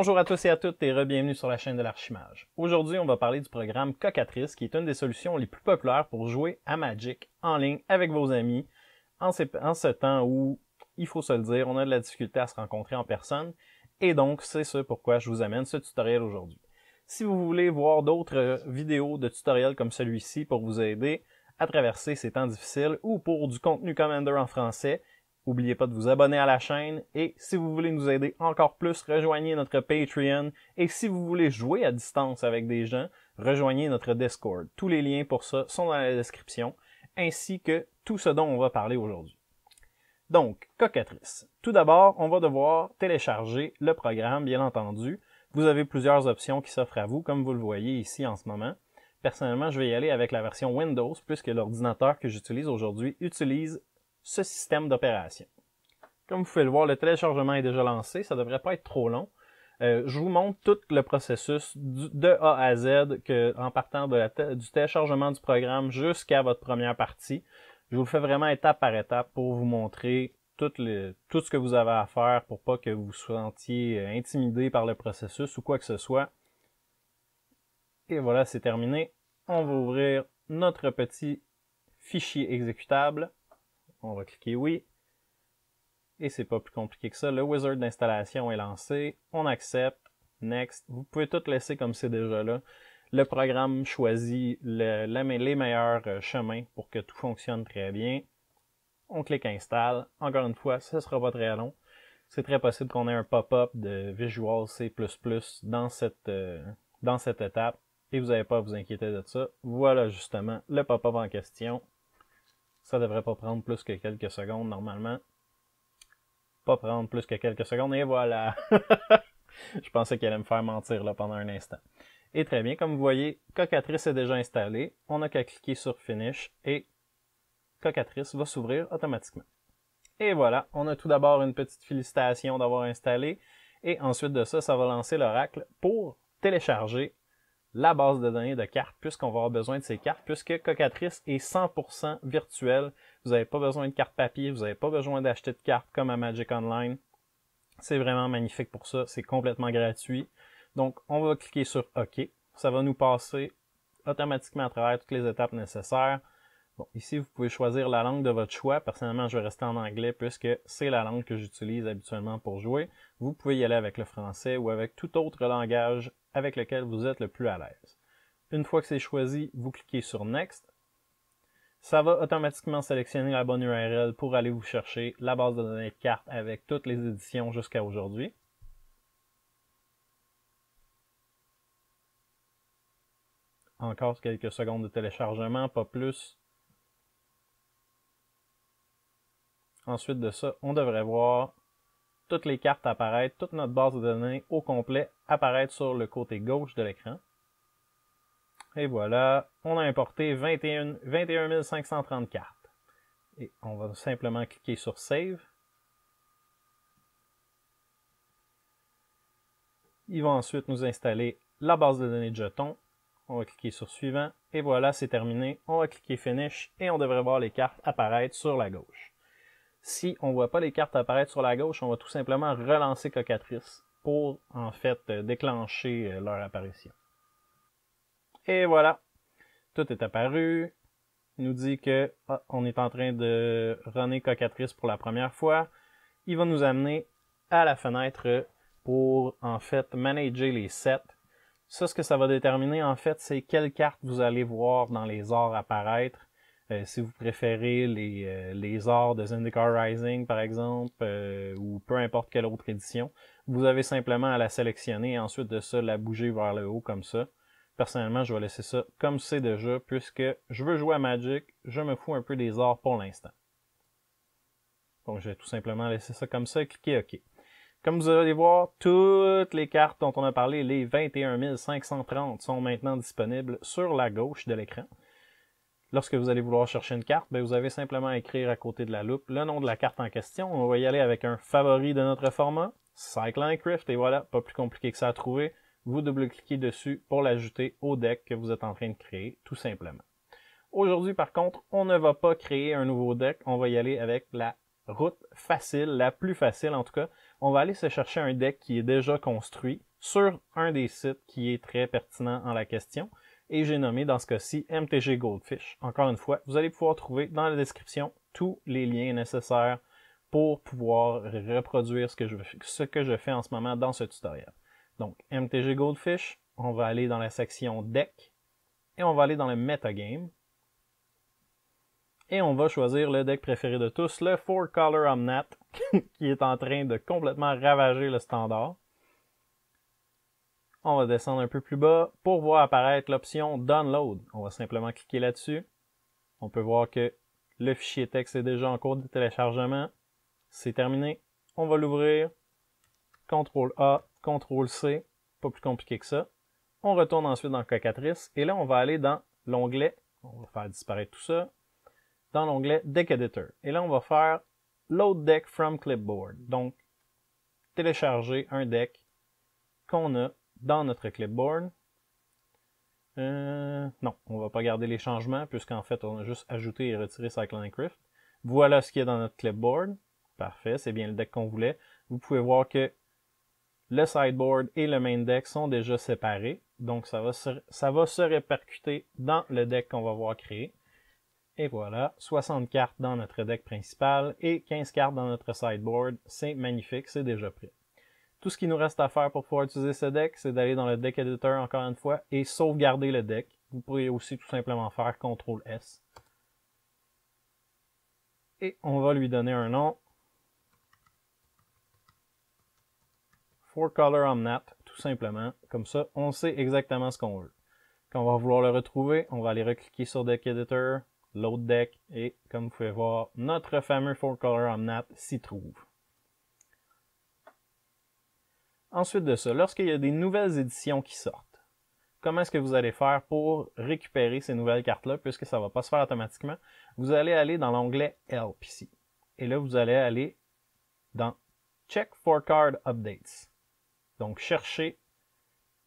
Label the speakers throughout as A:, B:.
A: Bonjour à tous et à toutes et re-bienvenue sur la chaîne de l'Archimage. Aujourd'hui, on va parler du programme Cockatrice, qui est une des solutions les plus populaires pour jouer à Magic en ligne avec vos amis en ce temps où, il faut se le dire, on a de la difficulté à se rencontrer en personne. Et donc, c'est ce pourquoi je vous amène ce tutoriel aujourd'hui. Si vous voulez voir d'autres vidéos de tutoriels comme celui-ci pour vous aider à traverser ces temps difficiles ou pour du contenu Commander en français, n'oubliez pas de vous abonner à la chaîne et si vous voulez nous aider encore plus, rejoignez notre Patreon et si vous voulez jouer à distance avec des gens, rejoignez notre Discord. Tous les liens pour ça sont dans la description, ainsi que tout ce dont on va parler aujourd'hui. Donc, Cockatrice. Tout d'abord, on va devoir télécharger le programme, bien entendu. Vous avez plusieurs options qui s'offrent à vous, comme vous le voyez ici en ce moment. Personnellement, je vais y aller avec la version Windows, puisque l'ordinateur que j'utilise aujourd'hui utilise ce système d'opération. Comme vous pouvez le voir, le téléchargement est déjà lancé, ça ne devrait pas être trop long. Je vous montre tout le processus de A à Z, en partant du téléchargement du programme jusqu'à votre première partie. Je vous le fais vraiment étape par étape pour vous montrer tout ce que vous avez à faire pour pas que vous vous sentiez intimidé par le processus ou quoi que ce soit. Et voilà, c'est terminé. On va ouvrir notre petit fichier exécutable. On va cliquer oui. Et c'est pas plus compliqué que ça. Le wizard d'installation est lancé. On accepte. Next. Vous pouvez tout laisser comme c'est déjà là. Le programme choisit les meilleurs chemins pour que tout fonctionne très bien. On clique install. Encore une fois, ce ne sera pas très long. C'est très possible qu'on ait un pop-up de Visual C++ dans cette étape. Et vous n'avez pas à vous inquiéter de ça. Voilà justement le pop-up en question. Ça devrait pas prendre plus que quelques secondes normalement. Pas prendre plus que quelques secondes et voilà. Je pensais qu'elle allait me faire mentir là pendant un instant. Et très bien, comme vous voyez, Cockatrice est déjà installée. On n'a qu'à cliquer sur Finish et Cockatrice va s'ouvrir automatiquement. Et voilà, on a tout d'abord une petite félicitation d'avoir installé. Et ensuite de ça, ça va lancer l'oracle pour télécharger la base de données de cartes, puisqu'on va avoir besoin de ces cartes, puisque Cockatrice est 100% virtuel. Vous n'avez pas besoin de cartes papier, vous n'avez pas besoin d'acheter de cartes comme à Magic Online. C'est vraiment magnifique pour ça, c'est complètement gratuit. Donc, on va cliquer sur OK. Ça va nous passer automatiquement à travers toutes les étapes nécessaires. Bon, ici, vous pouvez choisir la langue de votre choix. Personnellement, je vais rester en anglais puisque c'est la langue que j'utilise habituellement pour jouer. Vous pouvez y aller avec le français ou avec tout autre langage avec lequel vous êtes le plus à l'aise. Une fois que c'est choisi, vous cliquez sur Next. Ça va automatiquement sélectionner la bonne URL pour aller vous chercher la base de données de cartes avec toutes les éditions jusqu'à aujourd'hui. Encore quelques secondes de téléchargement, pas plus. Ensuite de ça, on devrait voir toutes les cartes apparaître, toute notre base de données au complet apparaître sur le côté gauche de l'écran. Et voilà, on a importé 21 530 cartes. Et on va simplement cliquer sur Save. Il va ensuite nous installer la base de données de jetons. On va cliquer sur Suivant. Et voilà, c'est terminé. On va cliquer Finish et on devrait voir les cartes apparaître sur la gauche. Si on ne voit pas les cartes apparaître sur la gauche, on va tout simplement relancer Cockatrice pour en fait déclencher leur apparition. Et voilà, tout est apparu. Il nous dit que on est en train de runner Cockatrice pour la première fois. Il va nous amener à la fenêtre pour en fait manager les sets. Ça, ce que ça va déterminer en fait, c'est quelles cartes vous allez voir dans les arts apparaître. Si vous préférez les arts de Zendikar Rising par exemple, ou peu importe quelle autre édition, vous avez simplement à la sélectionner et ensuite de ça la bouger vers le haut comme ça. Personnellement, je vais laisser ça comme c'est déjà, puisque je veux jouer à Magic, je me fous un peu des arts pour l'instant. Donc je vais tout simplement laisser ça comme ça et cliquer OK. Comme vous allez voir, toutes les cartes dont on a parlé, les 21 530, sont maintenant disponibles sur la gauche de l'écran. Lorsque vous allez vouloir chercher une carte, vous avez simplement à écrire à côté de la loupe le nom de la carte en question. On va y aller avec un favori de notre format, Cyclonic Rift, et voilà, pas plus compliqué que ça à trouver. Vous double-cliquez dessus pour l'ajouter au deck que vous êtes en train de créer, tout simplement. Aujourd'hui, par contre, on ne va pas créer un nouveau deck, on va y aller avec la route facile, la plus facile en tout cas. On va aller se chercher un deck qui est déjà construit sur un des sites qui est très pertinent en la question. Et j'ai nommé dans ce cas-ci MTG Goldfish. Encore une fois, vous allez pouvoir trouver dans la description tous les liens nécessaires pour pouvoir reproduire ce que je fais en ce moment dans ce tutoriel. Donc, MTG Goldfish, on va aller dans la section Deck et on va aller dans le Metagame. Et on va choisir le deck préféré de tous, le 4-Color Omnat, qui est en train de complètement ravager le standard. On va descendre un peu plus bas pour voir apparaître l'option Download. On va simplement cliquer là-dessus. On peut voir que le fichier texte est déjà en cours de téléchargement. C'est terminé. On va l'ouvrir. CTRL-A, CTRL-C. Pas plus compliqué que ça. On retourne ensuite dans Cocatrice. Et là, on va aller dans l'onglet. On va faire disparaître tout ça. Dans l'onglet Deck Editor. Et là, on va faire Load Deck from Clipboard. Donc, télécharger un deck qu'on a dans notre clipboard. Non, on va pas garder les changements puisqu'en fait, on a juste ajouté et retiré Cyclonic Rift. Voilà ce qu'il y a dans notre clipboard. Parfait, c'est bien le deck qu'on voulait. Vous pouvez voir que le sideboard et le main deck sont déjà séparés. Donc, ça va se répercuter dans le deck qu'on va voir créer. Et voilà, 60 cartes dans notre deck principal et 15 cartes dans notre sideboard. C'est magnifique, c'est déjà prêt. Tout ce qu'il nous reste à faire pour pouvoir utiliser ce deck, c'est d'aller dans le Deck Editor encore une fois et sauvegarder le deck. Vous pourriez aussi tout simplement faire CTRL-S. Et on va lui donner un nom. 4-Color Omnat, tout simplement. Comme ça, on sait exactement ce qu'on veut. Quand on va vouloir le retrouver, on va aller recliquer sur Deck Editor, Load Deck, et comme vous pouvez voir, notre fameux 4-Color Omnat s'y trouve. Ensuite de ça, lorsqu'il y a des nouvelles éditions qui sortent, comment est-ce que vous allez faire pour récupérer ces nouvelles cartes-là, puisque ça ne va pas se faire automatiquement? Vous allez aller dans l'onglet Help ici. Et là, vous allez aller dans Check for Card Updates. Donc, chercher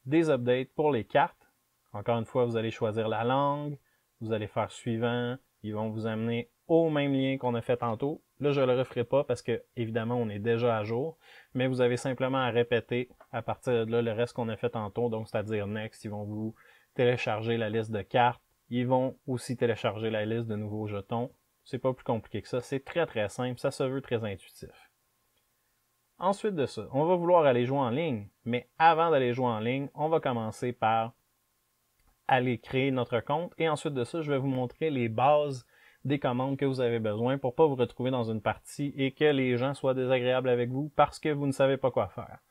A: des updates pour les cartes. Encore une fois, vous allez choisir la langue, vous allez faire suivant, ils vont vous amener au même lien qu'on a fait tantôt. Là, je ne le referai pas parce que, évidemment, on est déjà à jour, mais vous avez simplement à répéter à partir de là le reste qu'on a fait tantôt, donc c'est-à-dire Next, ils vont vous télécharger la liste de cartes, ils vont aussi télécharger la liste de nouveaux jetons. C'est pas plus compliqué que ça, c'est très très simple, ça se veut très intuitif. Ensuite de ça, on va vouloir aller jouer en ligne, mais avant d'aller jouer en ligne, on va commencer par aller créer notre compte, et ensuite de ça, je vais vous montrer les bases des commandes que vous avez besoin pour pas vous retrouver dans une partie et que les gens soient désagréables avec vous parce que vous ne savez pas quoi faire.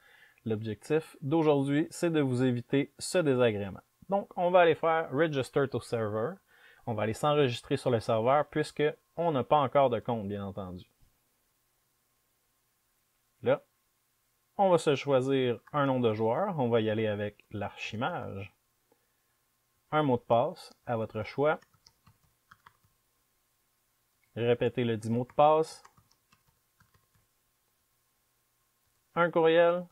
A: L'objectif d'aujourd'hui, c'est de vous éviter ce désagrément. Donc, on va aller faire Register to Server. On va aller s'enregistrer sur le serveur puisque on n'a pas encore de compte, bien entendu. Là, on va se choisir un nom de joueur. On va y aller avec l'Archimage. Un mot de passe à votre choix. Répétez le 10 mots de passe. Un courriel.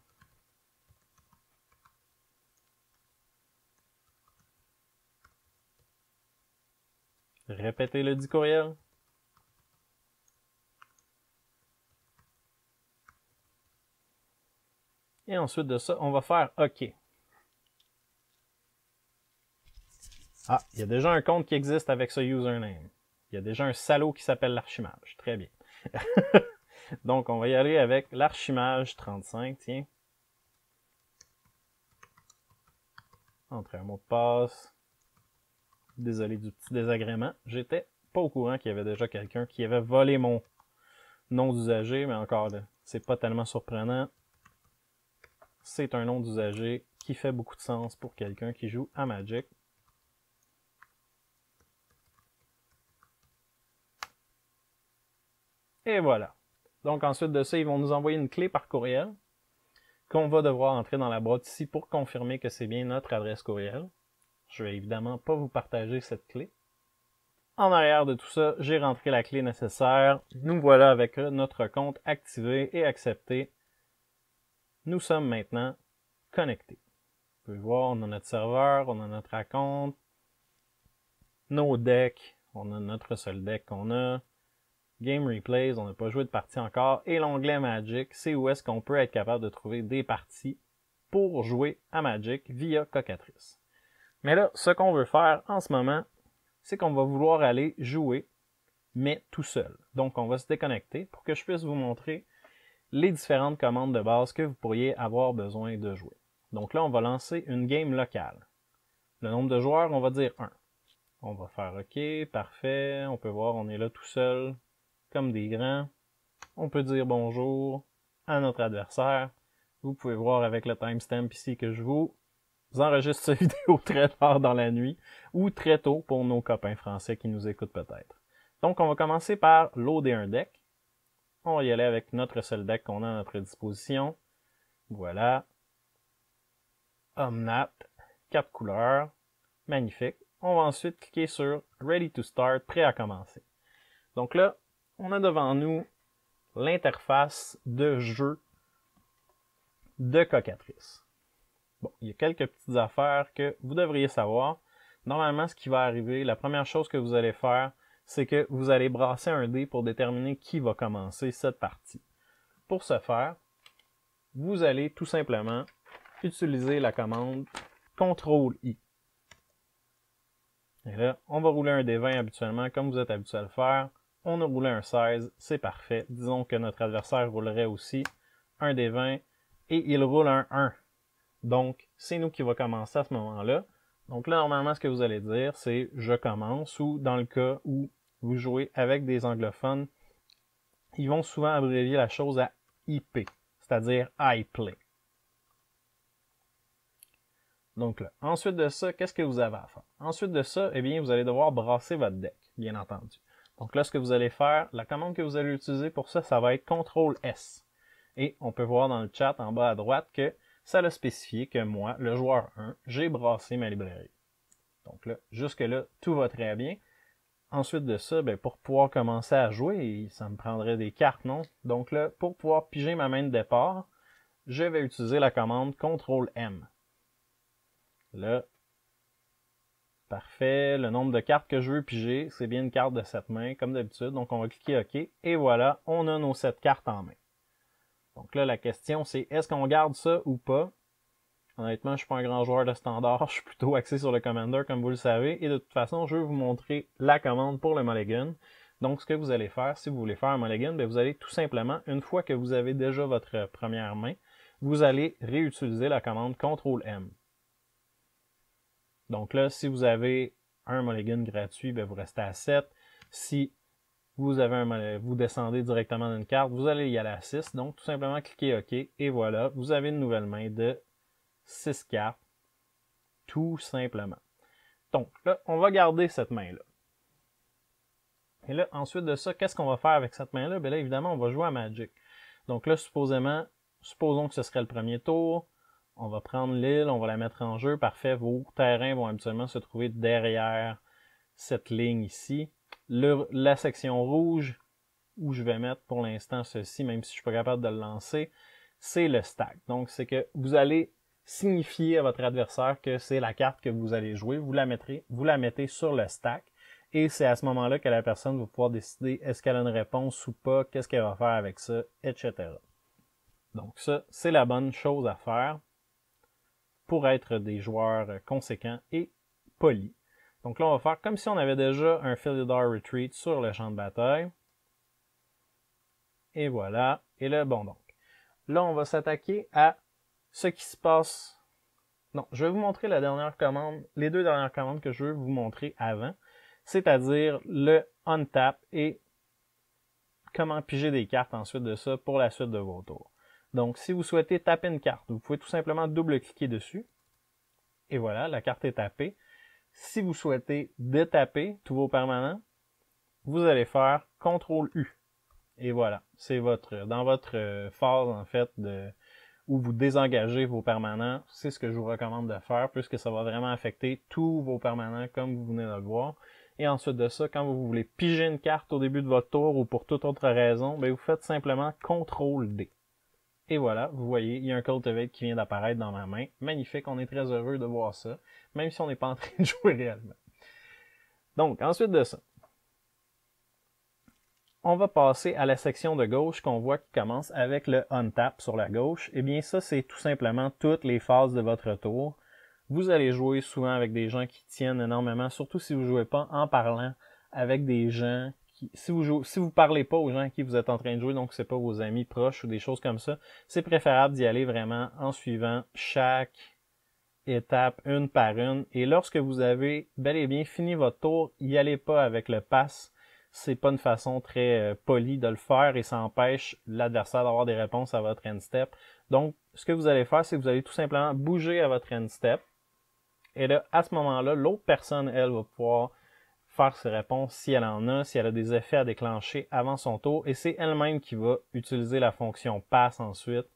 A: Répétez le 10 courriel. Et ensuite de ça, on va faire OK. Ah, il y a déjà un compte qui existe avec ce username. Il y a déjà un salaud qui s'appelle l'Archimage. Très bien. Donc, on va y aller avec l'Archimage 35, tiens. Entrer un mot de passe. Désolé du petit désagrément. J'étais pas au courant qu'il y avait déjà quelqu'un qui avait volé mon nom d'usager, mais encore là, c'est pas tellement surprenant. C'est un nom d'usager qui fait beaucoup de sens pour quelqu'un qui joue à Magic. Et voilà. Donc ensuite de ça, ils vont nous envoyer une clé par courriel qu'on va devoir entrer dans la boîte ici pour confirmer que c'est bien notre adresse courriel. Je vais évidemment pas vous partager cette clé. En arrière de tout ça, j'ai rentré la clé nécessaire. Nous voilà avec notre compte activé et accepté. Nous sommes maintenant connectés. Vous pouvez voir, on a notre serveur, on a notre raconte, nos decks, on a notre seul deck qu'on a. Game Replays, on n'a pas joué de partie encore. Et l'onglet Magic, c'est où est-ce qu'on peut être capable de trouver des parties pour jouer à Magic via Cockatrice. Mais là, ce qu'on veut faire en ce moment, c'est qu'on va vouloir aller jouer, mais tout seul. Donc, on va se déconnecter pour que je puisse vous montrer les différentes commandes de base que vous pourriez avoir besoin de jouer. Donc là, on va lancer une game locale. Le nombre de joueurs, on va dire 1. On va faire OK, parfait. On peut voir, on est là tout seul, comme des grands. On peut dire bonjour à notre adversaire. Vous pouvez voir avec le timestamp ici que je vous enregistre cette vidéo très tard dans la nuit ou très tôt pour nos copains français qui nous écoutent peut-être. Donc, on va commencer par loader un deck. On va y aller avec notre seul deck qu'on a à notre disposition. Voilà. Omnat, 4 couleurs. Magnifique. On va ensuite cliquer sur Ready to Start, prêt à commencer. Donc là, on a devant nous l'interface de jeu de Cockatrice. Bon, il y a quelques petites affaires que vous devriez savoir. Normalement, ce qui va arriver, la première chose que vous allez faire, c'est que vous allez brasser un dé pour déterminer qui va commencer cette partie. Pour ce faire, vous allez tout simplement utiliser la commande CTRL-I. Et là, on va rouler un D20 habituellement, comme vous êtes habitué à le faire. On a roulé un 16, c'est parfait. Disons que notre adversaire roulerait aussi un D20 et il roule un 1. Donc, c'est nous qui va commencer à ce moment-là. Donc là, normalement, ce que vous allez dire, c'est « je commence » ou dans le cas où vous jouez avec des anglophones, ils vont souvent abrévier la chose à IP, c'est-à-dire « I play ». Donc là, ensuite de ça, qu'est-ce que vous avez à faire? Ensuite de ça, eh bien, vous allez devoir brasser votre deck, bien entendu. Donc là, ce que vous allez faire, la commande que vous allez utiliser pour ça, ça va être CTRL-S. Et on peut voir dans le chat en bas à droite que ça l'a spécifié que moi, le joueur 1, j'ai brassé ma librairie. Donc là, jusque-là, tout va très bien. Ensuite de ça, ben, pour pouvoir commencer à jouer, ça me prendrait des cartes, non? Donc là, pour pouvoir piger ma main de départ, je vais utiliser la commande CTRL-M. Là, parfait. Le nombre de cartes que je veux piger, c'est bien une carte de 7 mains, comme d'habitude. Donc, on va cliquer OK. Et voilà, on a nos 7 cartes en main. Donc là, la question, c'est est-ce qu'on garde ça ou pas? Honnêtement, je suis pas un grand joueur de standard. Je suis plutôt axé sur le Commander, comme vous le savez. Et de toute façon, je vais vous montrer la commande pour le Mulligan. Donc, ce que vous allez faire, si vous voulez faire un Mulligan, bien, vous allez tout simplement, une fois que vous avez déjà votre première main, vous allez réutiliser la commande CTRL-M. Donc là, si vous avez un mulligan gratuit, bien, vous restez à 7. Si vous avez vous descendez directement d'une carte, vous allez y aller à 6. Donc, tout simplement, cliquez OK. Et voilà, vous avez une nouvelle main de 6 cartes. Tout simplement. Donc là, on va garder cette main-là. Et là, ensuite de ça, qu'est-ce qu'on va faire avec cette main-là? Bien là, évidemment, on va jouer à Magic. Donc là, supposons que ce serait le premier tour. On va prendre l'île, on va la mettre en jeu. Parfait, vos terrains vont habituellement se trouver derrière cette ligne ici. La section rouge, où je vais mettre pour l'instant ceci, même si je ne suis pas capable de le lancer, c'est le stack. Donc, c'est que vous allez signifier à votre adversaire que c'est la carte que vous allez jouer. Vous la mettez sur le stack. Et c'est à ce moment-là que la personne va pouvoir décider est-ce qu'elle a une réponse ou pas, qu'est-ce qu'elle va faire avec ça, etc. Donc ça, c'est la bonne chose à faire pour être des joueurs conséquents et polis. Donc là, on va faire comme si on avait déjà un Philidor Retreat sur le champ de bataille. Et voilà. Et là, bon donc. Là, on va s'attaquer à ce qui se passe. Non, je vais vous montrer la dernière commande, les deux dernières commandes que je veux vous montrer avant. C'est-à-dire le untap et comment piger des cartes ensuite de ça pour la suite de vos tours. Donc, si vous souhaitez taper une carte, vous pouvez tout simplement double-cliquer dessus. Et voilà, la carte est tapée. Si vous souhaitez détaper tous vos permanents, vous allez faire CTRL-U. Et voilà, c'est dans votre phase, en fait, où vous désengagez vos permanents. C'est ce que je vous recommande de faire, puisque ça va vraiment affecter tous vos permanents, comme vous venez de le voir. Et ensuite de ça, quand vous voulez piger une carte au début de votre tour ou pour toute autre raison, bien, vous faites simplement CTRL-D. Et voilà, vous voyez, il y a un Cultivate qui vient d'apparaître dans ma main. Magnifique, on est très heureux de voir ça, même si on n'est pas en train de jouer réellement. Donc, ensuite de ça, on va passer à la section de gauche qu'on voit qui commence avec le untap sur la gauche. Eh bien, ça, c'est tout simplement toutes les phases de votre tour. Vous allez jouer souvent avec des gens qui tiennent énormément, surtout si vous ne jouez pas en parlant avec des gens si vous parlez pas aux gens avec qui vous êtes en train de jouer, donc c'est pas vos amis proches ou des choses comme ça, c'est préférable d'y aller vraiment en suivant chaque étape une par une. Et lorsque vous avez bel et bien fini votre tour, y allez pas avec le pass. C'est pas une façon très polie de le faire et ça empêche l'adversaire d'avoir des réponses à votre end step. Donc, ce que vous allez faire, c'est que vous allez tout simplement bouger à votre end step. Et là, à ce moment-là, l'autre personne, elle, va pouvoir faire ses réponses si elle en a, si elle a des effets à déclencher avant son tour. Et c'est elle-même qui va utiliser la fonction pass ensuite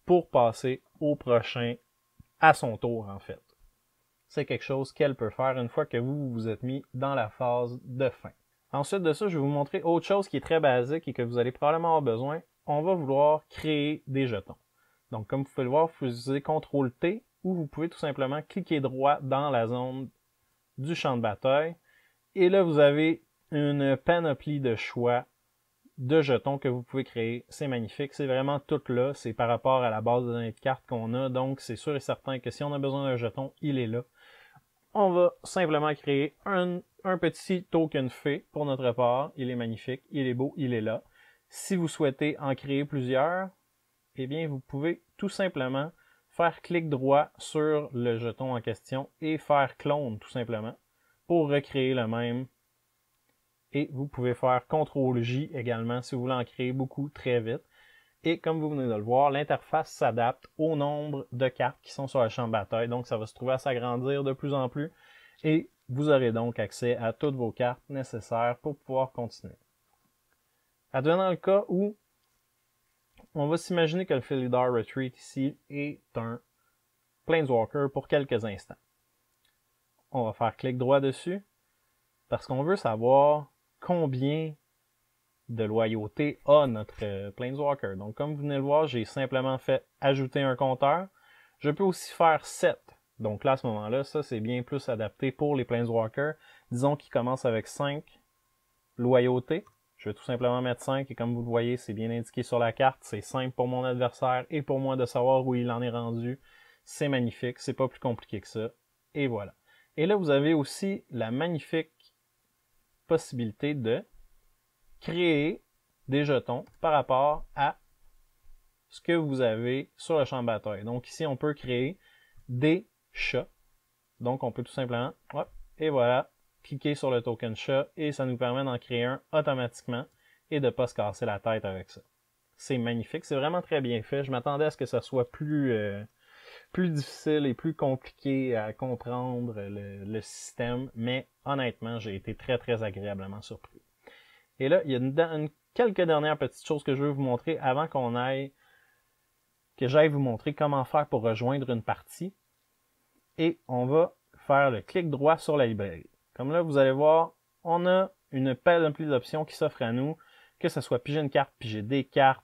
A: pour passer au prochain à son tour, en fait. C'est quelque chose qu'elle peut faire une fois que vous vous êtes mis dans la phase de fin. Ensuite de ça, je vais vous montrer autre chose qui est très basique et que vous allez probablement avoir besoin. On va vouloir créer des jetons. Donc, comme vous pouvez le voir, vous utilisez CTRL-T ou vous pouvez tout simplement cliquer droit dans la zone du champ de bataille. Et là, vous avez une panoplie de choix de jetons que vous pouvez créer. C'est magnifique. C'est vraiment tout là. C'est par rapport à la base de données de cartes qu'on a. Donc, c'est sûr et certain que si on a besoin d'un jeton, il est là. On va simplement créer un petit token fée pour notre part. Il est magnifique. Il est beau. Il est là. Si vous souhaitez en créer plusieurs, eh bien, vous pouvez tout simplement faire clic droit sur le jeton en question et faire clone tout simplement pour recréer le même. Et vous pouvez faire CTRL-J également si vous voulez en créer beaucoup très vite. Et comme vous venez de le voir, l'interface s'adapte au nombre de cartes qui sont sur le champ de bataille. Donc, ça va se trouver à s'agrandir de plus en plus. Et vous aurez donc accès à toutes vos cartes nécessaires pour pouvoir continuer. Advenant le cas où on va s'imaginer que le Philidor Retreat ici est un Planeswalker pour quelques instants. On va faire clic droit dessus parce qu'on veut savoir combien de loyauté a notre Planeswalker. Donc, comme vous venez le voir, j'ai simplement fait ajouter un compteur. Je peux aussi faire 7. Donc là, à ce moment-là, ça, c'est bien plus adapté pour les Planeswalkers. Disons qu'ils commencent avec 5 loyautés. Je vais tout simplement mettre 5 et comme vous le voyez, c'est bien indiqué sur la carte. C'est simple pour mon adversaire et pour moi de savoir où il en est rendu. C'est magnifique, c'est pas plus compliqué que ça. Et voilà. Et là, vous avez aussi la magnifique possibilité de créer des jetons par rapport à ce que vous avez sur le champ de bataille. Donc ici, on peut créer des chats. Donc on peut tout simplement, hop, et voilà, cliquer sur le token chat et ça nous permet d'en créer un automatiquement et de ne pas se casser la tête avec ça. C'est magnifique, c'est vraiment très bien fait. Je m'attendais à ce que ça soit plus difficile et plus compliqué à comprendre le système, mais honnêtement, j'ai été très très agréablement surpris. Et là, il y a quelques dernières petites choses que je veux vous montrer avant que j'aille vous montrer comment faire pour rejoindre une partie. Et on va faire le clic droit sur la librairie. Comme là, vous allez voir, on a une panoplie d'options qui s'offrent à nous, que ce soit piger une carte, piger des cartes,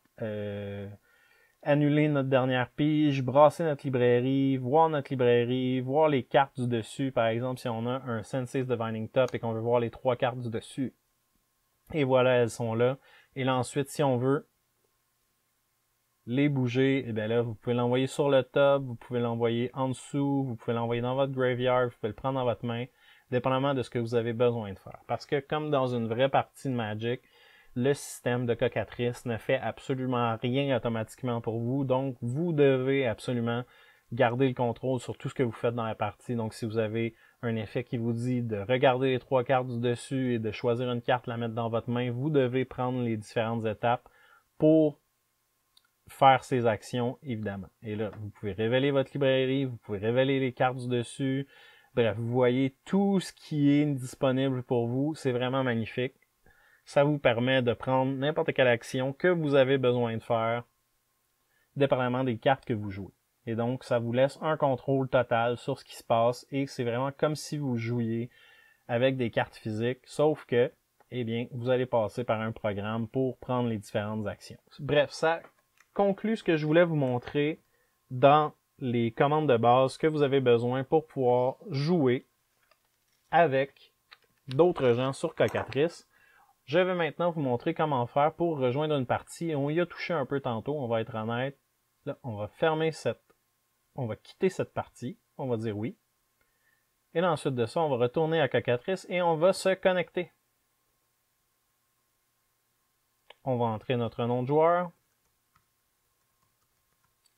A: annuler notre dernière pige, brasser notre librairie, voir les cartes du dessus. Par exemple, si on a un Sensei's Divining Top et qu'on veut voir les 3 cartes du dessus. Et voilà, elles sont là. Et là, ensuite, si on veut les bouger, et bien là, vous pouvez l'envoyer sur le top, vous pouvez l'envoyer en dessous, vous pouvez l'envoyer dans votre graveyard, vous pouvez le prendre dans votre main, dépendamment de ce que vous avez besoin de faire. Parce que comme dans une vraie partie de Magic, le système de cocatrice ne fait absolument rien automatiquement pour vous, donc vous devez absolument garder le contrôle sur tout ce que vous faites dans la partie. Donc si vous avez un effet qui vous dit de regarder les 3 cartes du dessus et de choisir une carte, la mettre dans votre main, vous devez prendre les différentes étapes pour faire ces actions, évidemment. Et là, vous pouvez révéler votre librairie, vous pouvez révéler les cartes du dessus. Bref, vous voyez tout ce qui est disponible pour vous. C'est vraiment magnifique. Ça vous permet de prendre n'importe quelle action que vous avez besoin de faire, dépendamment des cartes que vous jouez. Et donc, ça vous laisse un contrôle total sur ce qui se passe et c'est vraiment comme si vous jouiez avec des cartes physiques, sauf que, eh bien, vous allez passer par un programme pour prendre les différentes actions. Bref, ça conclut ce que je voulais vous montrer dans les commandes de base que vous avez besoin pour pouvoir jouer avec d'autres gens sur Cocatrice. Je vais maintenant vous montrer comment faire pour rejoindre une partie. On y a touché un peu tantôt, on va être honnête. Là, on va on va quitter cette partie, on va dire oui. Et là, ensuite de ça, on va retourner à Cocatrice et on va se connecter. On va entrer notre nom de joueur,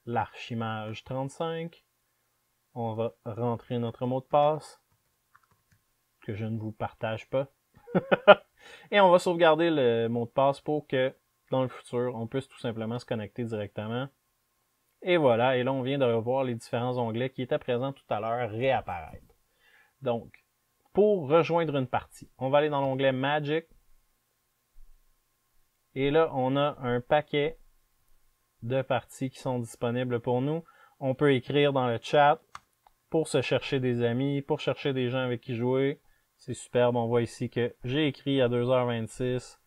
A: l'Archimage 35. On va rentrer notre mot de passe, que je ne vous partage pas. Et on va sauvegarder le mot de passe pour que, dans le futur, on puisse tout simplement se connecter directement. Et voilà, et là, on vient de revoir les différents onglets qui étaient présents tout à l'heure réapparaître. Donc, pour rejoindre une partie, on va aller dans l'onglet Magic. Et là, on a un paquet de parties qui sont disponibles pour nous. On peut écrire dans le chat pour se chercher des amis, pour chercher des gens avec qui jouer. C'est superbe, on voit ici que j'ai écrit à 2h26.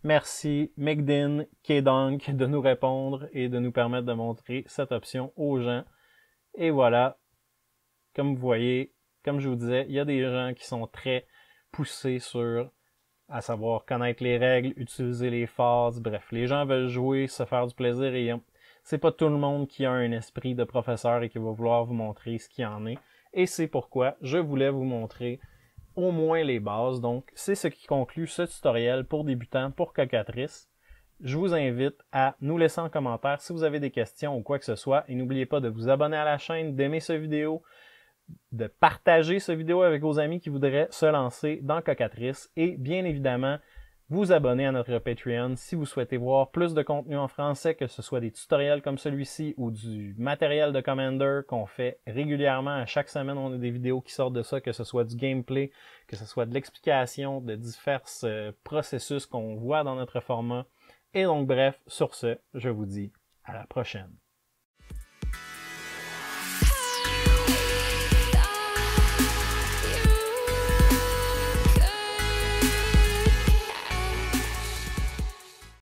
A: Merci Megdin Kedonk de nous répondre et de nous permettre de montrer cette option aux gens. Et voilà, comme vous voyez, comme je vous disais, il y a des gens qui sont très poussés sur, à savoir connaître les règles, utiliser les phases, bref, les gens veulent jouer, se faire du plaisir et c'est pas tout le monde qui a un esprit de professeur et qui va vouloir vous montrer ce qu'il y en est. Et c'est pourquoi je voulais vous montrer au moins les bases. Donc, c'est ce qui conclut ce tutoriel pour débutants pour Cocatrice. Je vous invite à nous laisser en commentaire si vous avez des questions ou quoi que ce soit. Et n'oubliez pas de vous abonner à la chaîne, d'aimer cette vidéo, de partager cette vidéo avec vos amis qui voudraient se lancer dans Cocatrice. Et bien évidemment, vous abonner à notre Patreon si vous souhaitez voir plus de contenu en français, que ce soit des tutoriels comme celui-ci ou du matériel de Commander qu'on fait régulièrement. À chaque semaine, on a des vidéos qui sortent de ça, que ce soit du gameplay, que ce soit de l'explication de divers processus qu'on voit dans notre format. Et donc bref, sur ce, je vous dis à la prochaine.